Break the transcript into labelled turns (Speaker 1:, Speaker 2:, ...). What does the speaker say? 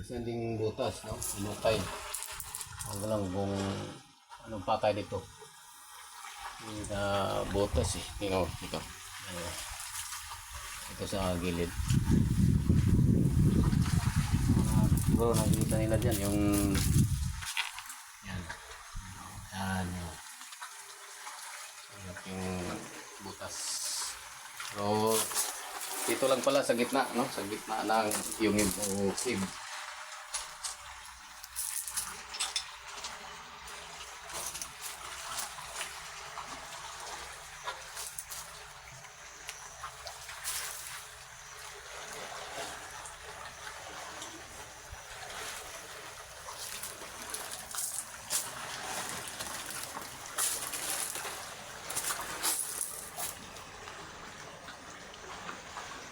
Speaker 1: Kasi ding butas, no? Inukay. Huwag lang kung anong pakay dito. Hindi na butas eh. Tingnan mo, ito. Ayan. Ito sa gilid. Siguro nakikita nila dyan yung yan. Yan. Yung butas. Pero dito lang pala sa gitna, no? Sa gitna ng yung o cave.